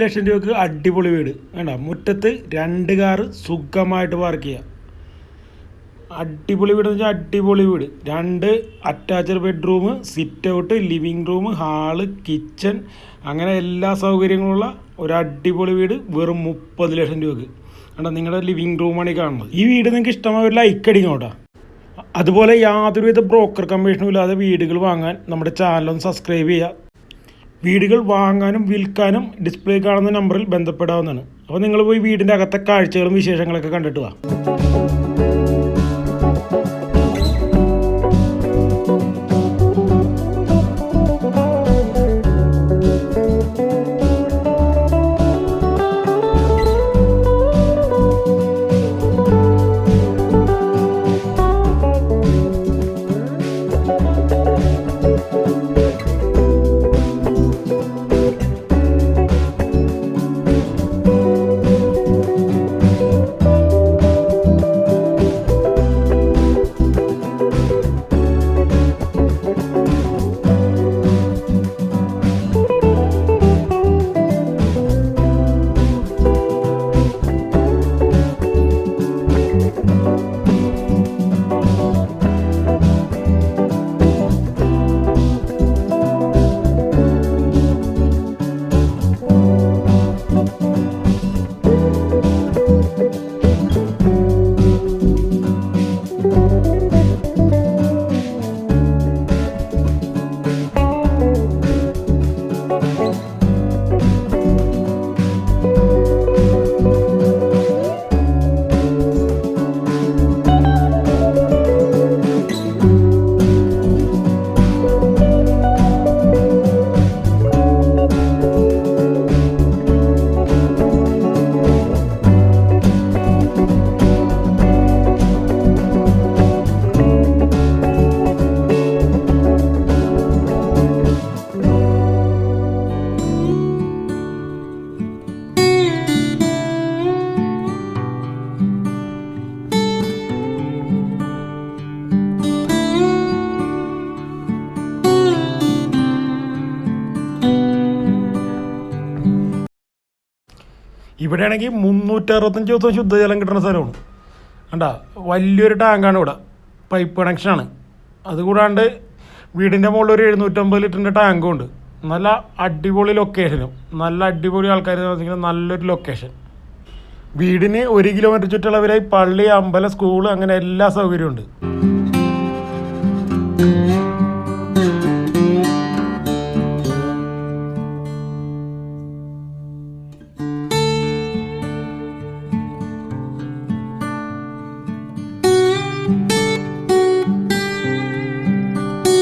ലക്ഷം രൂപയ്ക്ക് അടിപൊളി വീട് വേണ്ട. മുറ്റത്ത് 2 കാറ് സുഖമായിട്ട് പാർക്ക് ചെയ്യാം. അടിപൊളി വീട് എന്ന് വെച്ചാൽ അടിപൊളി വീട്. 2 attached bedroom, sit out, living room, hall, kitchen, അങ്ങനെ എല്ലാ സൗകര്യങ്ങളുള്ള ഒരു അടിപൊളി വീട് വെറും 30 ലക്ഷം രൂപയ്ക്ക്. വേണ്ട, നിങ്ങളുടെ ലിവിങ് റൂമാണ് ഈ കാണുന്നത്. ഈ വീട് നിങ്ങൾക്ക് ഇഷ്ടമായ ഒരു ലൈക്ക് അടിക്കണം കേട്ടോ. അതുപോലെ യാതൊരുവിധ ബ്രോക്കർ കമ്മീഷനും ഇല്ലാതെ വീടുകൾ വാങ്ങാൻ നമ്മുടെ ചാനലൊന്ന് സബ്സ്ക്രൈബ് ചെയ്യുക. വീടുകൾ വാങ്ങാനും വിൽക്കാനും ഡിസ്പ്ലേ കാണുന്ന നമ്പറിൽ ബന്ധപ്പെടാവുന്നതാണ്. അപ്പോൾ നിങ്ങൾ പോയി വീടിൻ്റെ അകത്തെ കാഴ്ചകളും വിശേഷങ്ങളൊക്കെ കണ്ടിട്ട് വാ. ഇവിടെയാണെങ്കിൽ 365 ദിവസം ശുദ്ധജലം കിട്ടുന്ന സ്ഥലമാണ്. കണ്ട, വലിയൊരു ടാങ്കാണ് ഇവിടെ, പൈപ്പ് കണക്ഷനാണ്. അതുകൂടാണ്ട് വീടിൻ്റെ മുകളിൽ ഒരു 750 ലിറ്ററിൻ്റെ ടാങ്കും ഉണ്ട്. നല്ല അടിപൊളി ലൊക്കേഷനും നല്ല അടിപൊളി ആൾക്കാർ താമസിക്കുന്ന നല്ലൊരു ലൊക്കേഷൻ. വീടിന് 1 കിലോമീറ്റർ ചുറ്റളവിലായി പള്ളി, അമ്പലം, സ്കൂള്, അങ്ങനെ എല്ലാ സൗകര്യവും ഉണ്ട്.